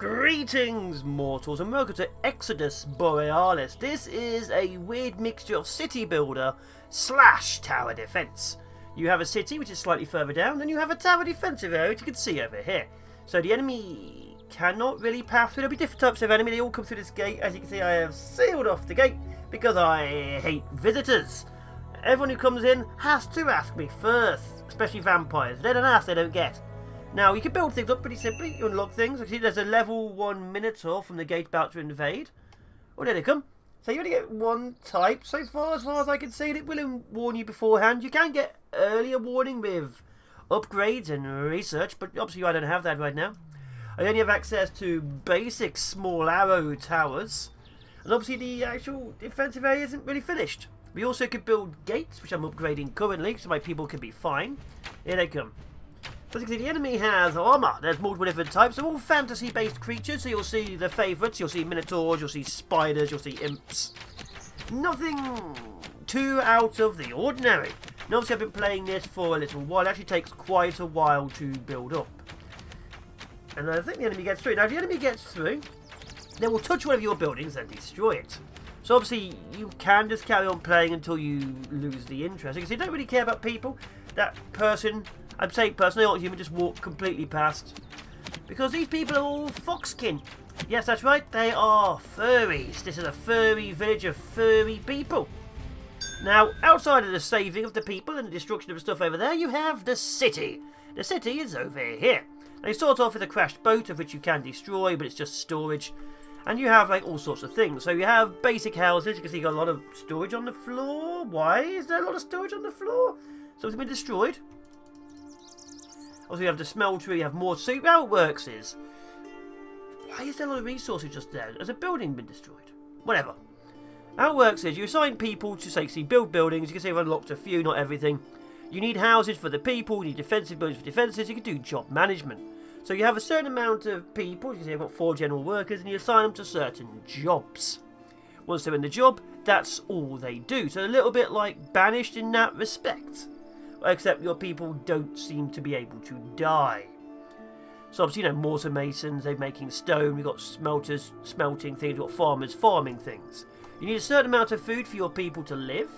Greetings, mortals, and welcome to Exodus Borealis. This is a weird mixture of city builder / tower defense. You have a city which is slightly further down, and you have a tower defensive area which you can see over here. So the enemy cannot really pass through. There'll be different types of enemy. They all come through this gate. As you can see, I have sealed off the gate because I hate visitors. Everyone who comes in has to ask me first, especially vampires. They don't ask, they don't get. Now, you can build things up pretty simply. You unlock things. You see there's a level 1 Minotaur from the gate about to invade. Oh, there they come. So you only get one type so far, as I can see. And it will warn you beforehand. You can get earlier warning with upgrades and research, but obviously I don't have that right now. I only have access to basic small arrow towers. And obviously the actual defensive area isn't really finished. We also could build gates, which I'm upgrading currently, so my people can be fine. Here they come. As you can see, the enemy has armour. There's multiple different types. They're all fantasy-based creatures, so you'll see the favourites. You'll see minotaurs, you'll see spiders, you'll see imps. Nothing too out of the ordinary. And obviously I've been playing this for a little while. It actually takes quite a while to build up. And I think the enemy gets through. Now, if the enemy gets through, they will touch one of your buildings and destroy it. So obviously you can just carry on playing until you lose the interest. You can see, don't really care about people. That person, I'd say personally, not human, just walk completely past. Because these people are all foxkin. Yes, that's right, they are furries. This is a furry village of furry people. Now, outside of the saving of the people and the destruction of the stuff over there, you have the city. The city is over here. Now, you start off with a crashed boat, of which you can destroy, but it's just storage. And you have like all sorts of things. So you have basic houses. You can see you got a lot of storage on the floor. Why is there a lot of storage on the floor? Something's been destroyed. Also, you have the smelter. You have more. So how it works is, why is there a lot of resources just there? Has a building been destroyed? Whatever. How it works is you assign people to say build buildings. You can see I've unlocked a few, not everything. You need houses for the people. You need defensive buildings for defences. You can do job management. So you have a certain amount of people, you can see I've got 4 general workers, and you assign them to certain jobs. Once they're in the job, that's all they do. So a little bit like Banished in that respect. Except your people don't seem to be able to die. So obviously, mortar masons, they're making stone, we've got smelters smelting things, we've got farmers farming things. You need a certain amount of food for your people to live.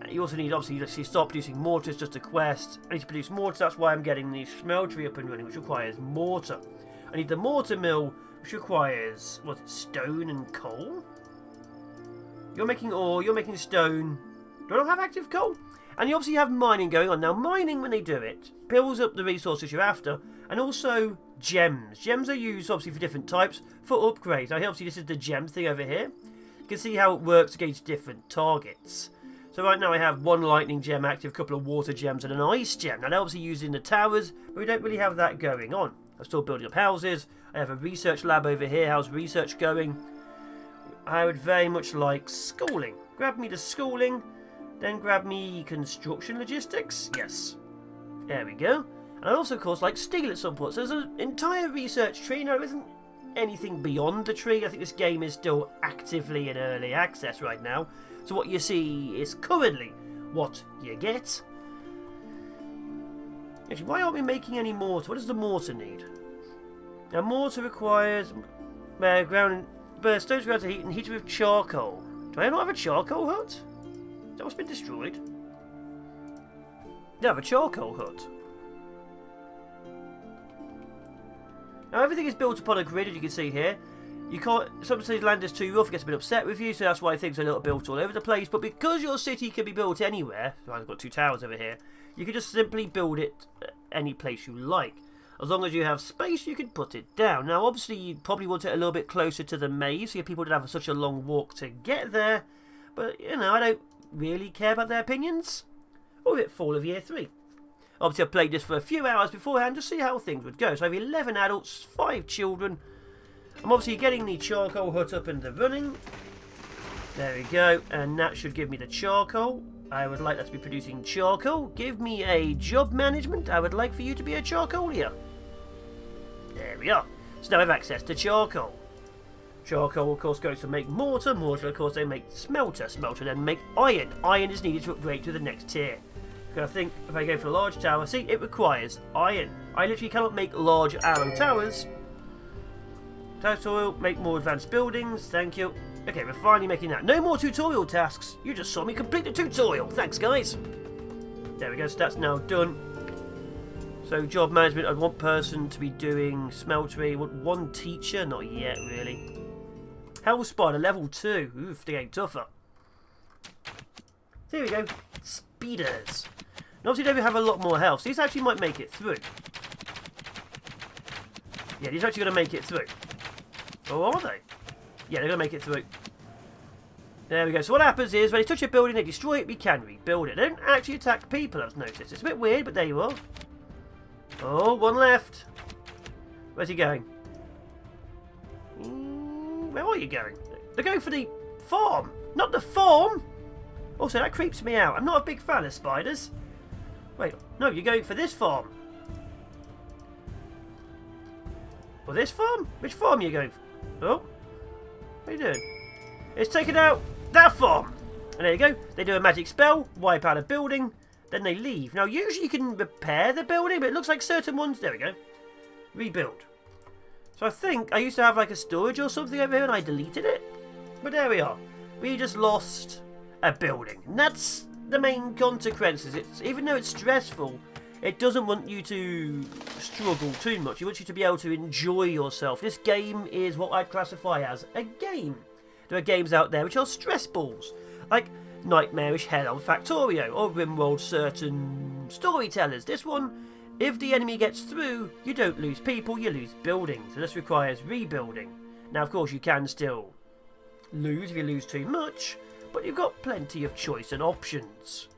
You also need, obviously, you stop producing mortars, just a quest. I need to produce mortars, that's why I'm getting the smeltery up and running, which requires mortar. I need the mortar mill, which requires, stone and coal? You're making ore, you're making stone. Do I not have active coal? And you obviously have mining going on. Now, mining, when they do it, builds up the resources you're after, and also gems. Gems are used, obviously, for different types, for upgrades. Now, obviously, this is the gem thing over here. You can see how it works against different targets. So right now I have 1 lightning gem active, a couple of water gems and an ice gem. Now they're obviously used in the towers, but we don't really have that going on. I'm still building up houses. I have a research lab over here. How's research going? I would very much like schooling. Grab me the schooling, then grab me construction logistics. Yes. There we go. And I also, of course, like steel at some point. So there's an entire research tree. Now, there isn't anything beyond the tree. I think this game is still actively in early access right now. So what you see is currently what you get. Actually, why aren't we making any mortar? What does the mortar need? Now, mortar requires ground and stones ground to heat and heated with charcoal. Do I not have a charcoal hut? Is that what's been destroyed? I have a charcoal hut. Now, everything is built upon a grid, as you can see here. You can't. Sometimes land is too rough, it gets a bit upset with you, so that's why things are a little built all over the place. But because your city can be built anywhere, so I've got 2 towers over here, you can just simply build it any place you like. As long as you have space, you can put it down. Now, obviously, you'd probably want it a little bit closer to the maze, so your people don't have such a long walk to get there. But, I don't really care about their opinions. Or at fall of year 3. Obviously, I played this for a few hours beforehand to see how things would go. So I have 11 adults, 5 children. I'm obviously getting the charcoal hut up and running. There we go. And that should give me the charcoal. I would like that to be producing charcoal. Give me a job management. I would like for you to be a charcoalier. There we are. So now I have access to charcoal. Charcoal, of course, goes to make mortar. Mortar, of course, they make smelter. Smelter then make iron. Iron is needed to upgrade to the next tier. I think if I go for a large tower, see, it requires iron. I literally cannot make large arrow towers Tutorial, make more advanced buildings. Thank you. Okay, we're finally making that. No more tutorial tasks. You just saw me complete the tutorial. Thanks, guys. There we go. So that's now done. So job management, I'd want person to be doing smeltery. I want one teacher. Not yet, really. Hell Spider, level 2. Oof, they ain't tougher. There we go. Speeders. And obviously they have a lot more health. So these actually might make it through. Yeah, these are actually going to make it through. Or are they? Yeah, they're going to make it through. There we go. So what happens is, when they touch a building, they destroy it, we can rebuild it. They don't actually attack people, I've noticed. It's a bit weird, but there you are. Oh, one left. Where's he going? Where are you going? They're going for the farm, not the farm. Also, that creeps me out. I'm not a big fan of spiders. Wait, no, you're going for this farm. Or this farm? Which farm are you going for? Oh, what are you doing? It's taken out that farm. And there you go. They do a magic spell, wipe out a building, then they leave. Now, usually you can repair the building, but it looks like certain ones... There we go. Rebuild. So I think I used to have like a storage or something over here and I deleted it. But there we are. We just lost a building. And that's the main consequences. Even though it's stressful, it doesn't want you to struggle too much. It wants you to be able to enjoy yourself. This game is what I'd classify as a game. There are games out there which are stress balls, like Nightmarish Hell on Factorio or RimWorld certain storytellers. This one, if the enemy gets through, you don't lose people, you lose buildings. So this requires rebuilding. Now, of course, you can still lose if you lose too much, but you've got plenty of choice and options.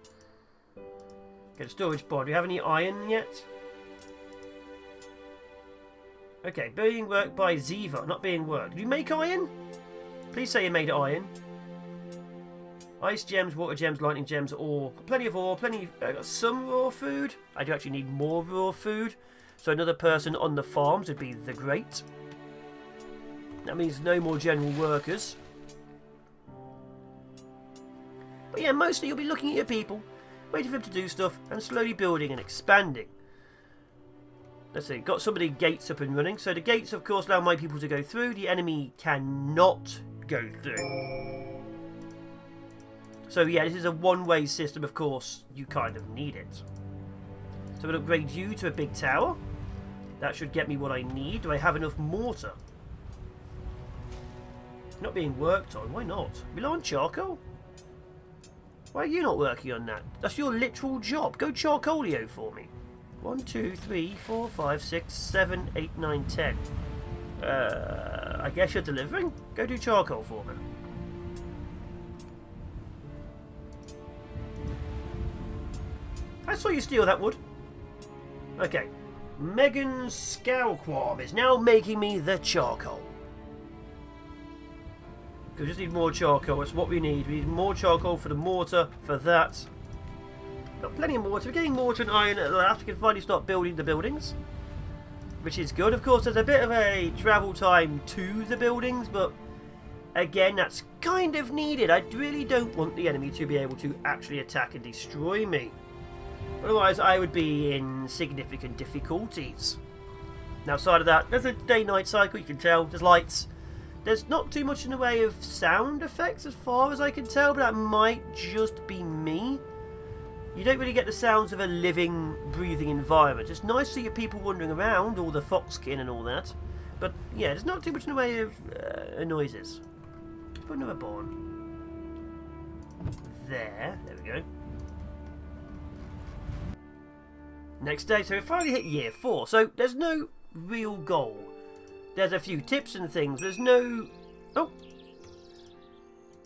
Get a storage pod. Do you have any iron yet? Okay, being worked by Ziva, not being worked. Do you make iron? Please say you made iron. Ice gems, water gems, lightning gems, ore. Plenty of ore, some raw food. I do actually need more raw food. So another person on the farms would be the great. That means no more general workers. But yeah, mostly you'll be looking at your people, waiting for them to do stuff, and slowly building and expanding. Let's see, got some of the gates up and running. So the gates, of course, allow my people to go through. The enemy cannot go through. So yeah, this is a one-way system, of course. You kind of need it. So we'll upgrade you to a big tower. That should get me what I need. Do I have enough mortar? Not being worked on. Why not? We low on charcoal? Why are you not working on that? That's your literal job. Go charcoalio for me. 1, 2, 3, 4, 5, 6, 7, 8, 9, 10. I guess you're delivering? Go do charcoal for me. I saw you steal that wood. Okay. Megan Scowquam is now making me the charcoal. We just need more charcoal. That's what we need. We need more charcoal for the mortar, for that. Got plenty of mortar. We're getting mortar and iron at last. We can finally start building the buildings, which is good. Of course, there's a bit of a travel time to the buildings, but again, that's kind of needed. I really don't want the enemy to be able to actually attack and destroy me. Otherwise, I would be in significant difficulties. Now, outside of that, there's a day-night cycle. You can tell. There's lights. There's not too much in the way of sound effects as far as I can tell, but that might just be me. You don't really get the sounds of a living, breathing environment. It's nice to see your people wandering around, all the foxkin and all that. But yeah, there's not too much in the way of noises. Let's put another barn. There we go. Next day, so we finally hit year 4. So there's no real goal. There's a few tips and things. There's no... Oh,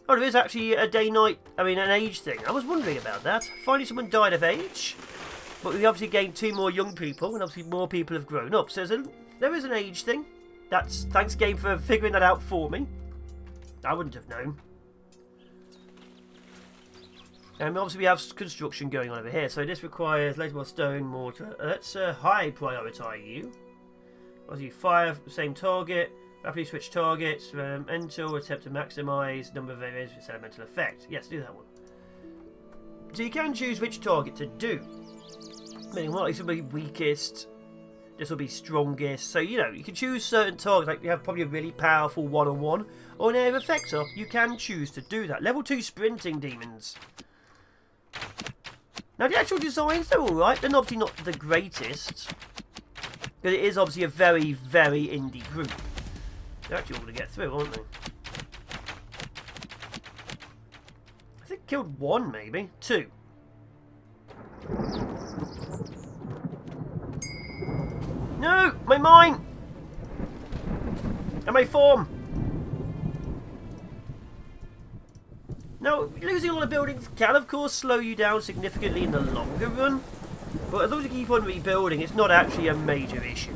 there is actually a day-night... an age thing. I was wondering about that. Finally someone died of age. But we obviously gained 2 more young people. And obviously more people have grown up. So there is an age thing. Thanks, game, for figuring that out for me. I wouldn't have known. And obviously we have construction going on over here. So this requires laser stone, mortar. Let's high prioritize you. Obviously fire, same target. Rapidly switch targets. Enter, attempt to maximize number of areas with elemental effect. Yes, do that one. So you can choose which target to do. Meaning what is the weakest. this will be strongest. So, you know, you can choose certain targets, like you have probably a really powerful one-on-one, or an area effector. You can choose to do that. Level 2 sprinting demons. Now, the actual designs, they're alright. They're obviously not the greatest. Because it is obviously a very, very indie group. They're actually all going to get through, aren't they? I think killed 1, maybe. 2. No! My mine! And my form! Now, losing a lot of buildings can, of course, slow you down significantly in the longer run. But as long as you keep on rebuilding, it's not actually a major issue.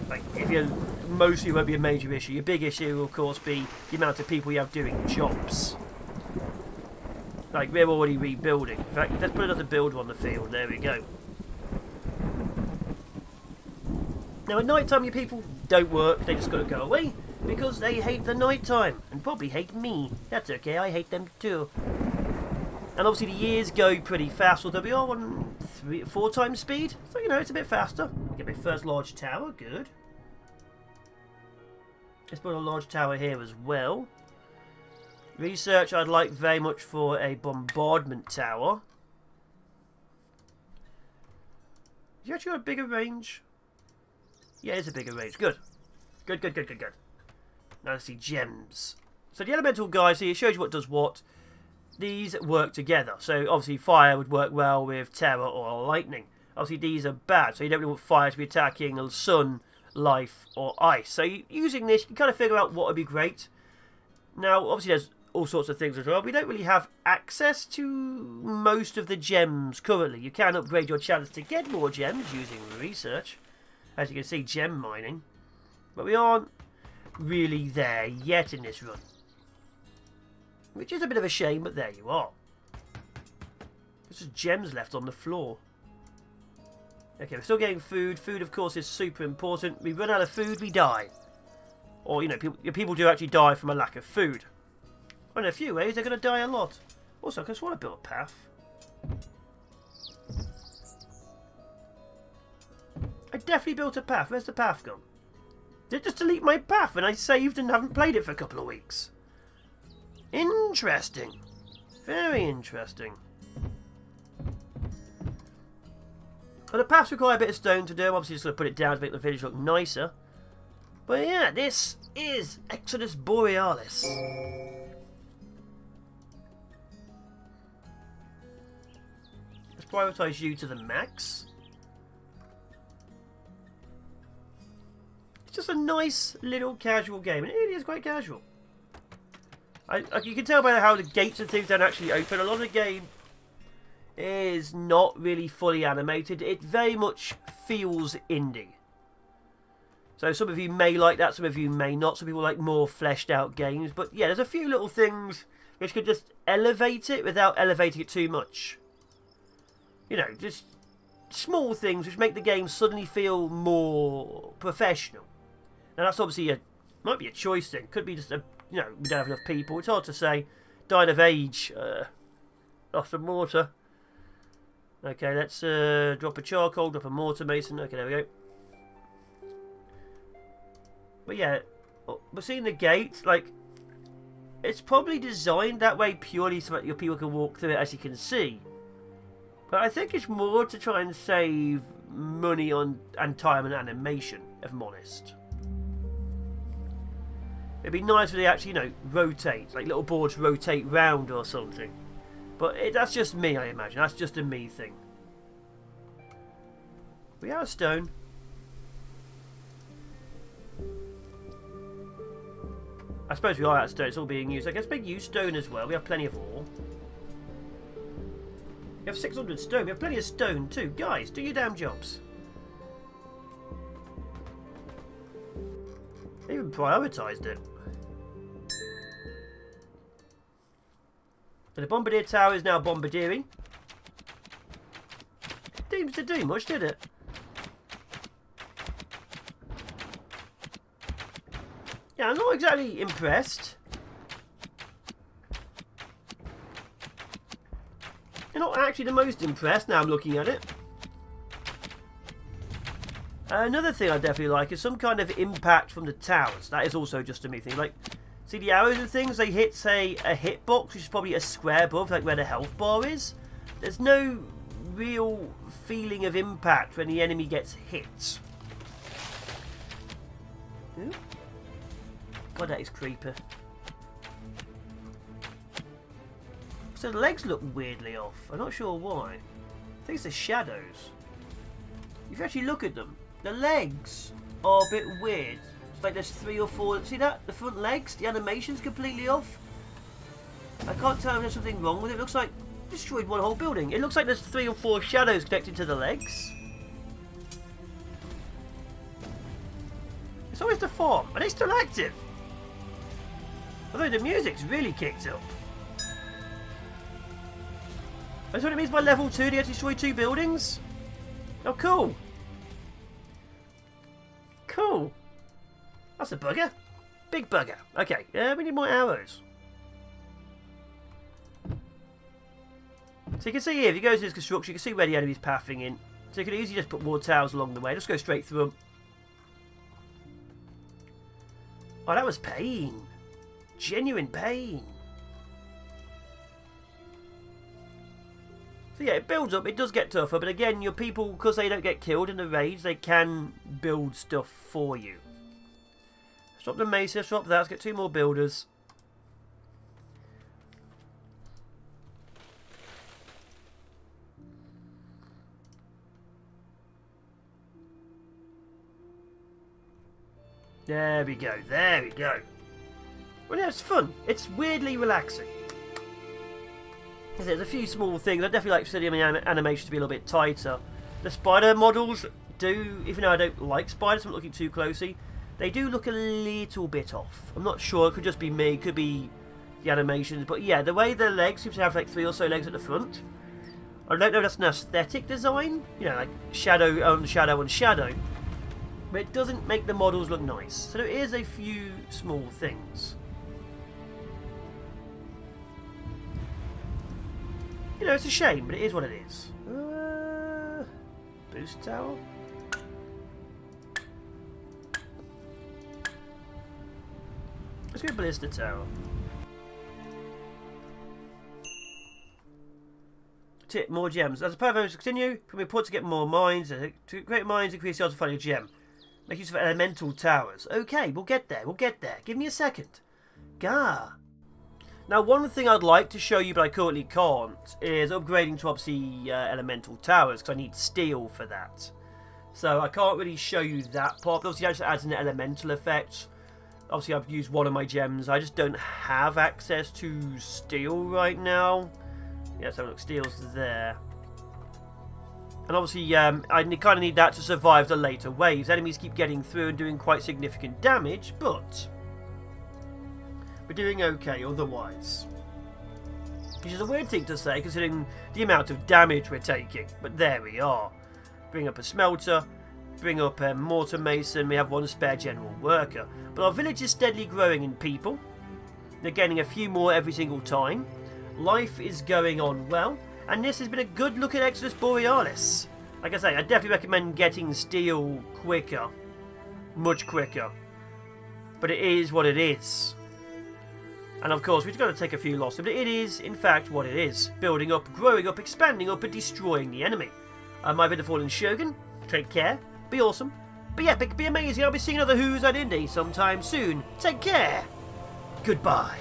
Like, if you're... Mostly won't be a major issue. Your big issue will, of course, be the amount of people you have doing jobs. Like, we're already rebuilding. In fact, let's put another builder on the field. There we go. Now, at night time, your people don't work. They just got to go away because they hate the night time and probably hate me. That's okay. I hate them too. And obviously, the years go pretty fast. Although we are on 4 times speed, so you know it's a bit faster. Get my first large tower. Good. Let's put a large tower here as well. Research I'd like very much for a bombardment tower. You actually got a bigger range? Yeah, it's a bigger range. Good. Good. Now let's see gems. So the elemental guys here shows you what does what. These work together. So obviously fire would work well with terror or lightning. Obviously these are bad, so you don't really want fire to be attacking the sun, life or ice. So using this, you can kind of figure out what would be great. Now obviously there's all sorts of things as well. We don't really have access to most of the gems currently. You can upgrade your chance to get more gems using research, as you can see, gem mining, but we aren't really there yet in this run, which is a bit of a shame, but there you are. There's just gems left on the floor. Okay, we're still getting food. Food, of course, is super important. We run out of food, we die. Or, you know, people do actually die from a lack of food. Well, in a few ways, they're going to die a lot. Also, I just want to build a path. I definitely built a path. Where's the path gone? Did it just delete my path when I saved and haven't played it for a couple of weeks? Interesting. Very interesting. Well, the paths require a bit of stone to do. Obviously, just going to put it down to make the village look nicer. But yeah, this is Exodus Borealis. Let's prioritise you to the max. It's just a nice little casual game, and it really is quite casual. You can tell by how the gates and things don't actually open. A lot of the game is not really fully animated. It very much feels indie. So some of you may like that, some of you may not. Some people like more fleshed out games. But yeah, there's a few little things which could just elevate it without elevating it too much. You know, just small things which make the game suddenly feel more professional. Now that's obviously might be a choice thing. Could be just a, you know, we don't have enough people. It's hard to say. Died of age. Lost some mortar. Okay, let's drop a charcoal, drop a mortar mason. Okay, there we go. But yeah, we're seeing the gate. Like, it's probably designed that way purely so that your people can walk through it, as you can see. But I think it's more to try and save money on and time and animation, if I'm honest. It'd be nice if they actually, you know, rotate, like little boards rotate round or something. But that's just me, I imagine. That's just a me thing. We are stone. I suppose we are out of stone. It's all being used. I guess make use stone as well. We have plenty of ore. We have 600 stone. We have plenty of stone too. Guys, do your damn jobs. They even prioritised it. So the bombardier tower is now bombardiering. It didn't seem to do much, did it? Yeah, I'm not exactly impressed. I'm not actually the most impressed now I'm looking at it. Another thing I definitely like is some kind of impact from the towers. That is also just a me thing. Like, see the arrows and things, they hit, say, a hitbox, which is probably a square above, like where the health bar is. There's no real feeling of impact when the enemy gets hit. Ooh. God, that is creepy. So the legs look weirdly off. I'm not sure why. I think it's the shadows. If you actually look at them, the legs are a bit weird. It's like there's 3 or 4. See that? The front legs? The animation's completely off. I can't tell if there's something wrong with it. It looks like destroyed one whole building. It looks like there's 3 or 4 shadows connected to the legs. It's always the farm. Are they still active? Although the music's really kicked up. That's what it means by level 2. They had to destroy 2 buildings? Oh, cool. Cool. That's a bugger. Big bugger. Okay, we need more arrows. So you can see here, if you go to this construction, you can see where the enemy's pathing in. So you can easily just put more towers along the way. Just go straight through them. Oh, that was pain. Genuine pain. So yeah, it builds up, it does get tougher, but again, your people, because they don't get killed in the raids, they can build stuff for you. Stop the mesa, stop that, let's get 2 more builders. There we go, there we go. Well, yeah, it's fun. It's weirdly relaxing. There's a few small things. I definitely like to see the animation to be a little bit tighter. The spider models do, even though I don't like spiders, I'm not looking too closely, they do look a little bit off. I'm not sure, it could just be me, it could be the animations, but yeah, the way the legs seem to have like 3 or so legs at the front. I don't know if that's an aesthetic design, you know, like shadow on shadow on shadow, but it doesn't make the models look nice. So there is a few small things. You know, it's a shame, but it is what it is. Boost tower? Let's go ballista tower. Tip, more gems. As the power to continue, can be put to get more mines. To create mines, increase the odds of finding a gem. Make use of elemental towers. Okay, we'll get there, we'll get there. Give me a second. Gah. Now, one thing I'd like to show you, but I currently can't, is upgrading to obviously elemental towers, because I need steel for that. So I can't really show you that part. But obviously, that just adds an elemental effect. Obviously, I've used one of my gems. I just don't have access to steel right now. Yeah, so look, steel's there. And obviously, I kind of need that to survive the later waves. Enemies keep getting through and doing quite significant damage, but we're doing okay otherwise. Which is a weird thing to say, considering the amount of damage we're taking. But there we are. Bring up a smelter. Bring up a mortar mason. We have 1 spare general worker. But our village is steadily growing in people. They're getting a few more every single time. Life is going on well. And this has been a good look at Exodus Borealis. Like I say, I definitely recommend getting steel quicker. Much quicker. But it is what it is. And of course, we've got to take a few losses, but it is, in fact, what it is. Building up, growing up, expanding up, and destroying the enemy. I've been the Fallen Shogun. Take care. Be awesome. Be epic. Be amazing. I'll be seeing other Who's and Indie sometime soon. Take care. Goodbye.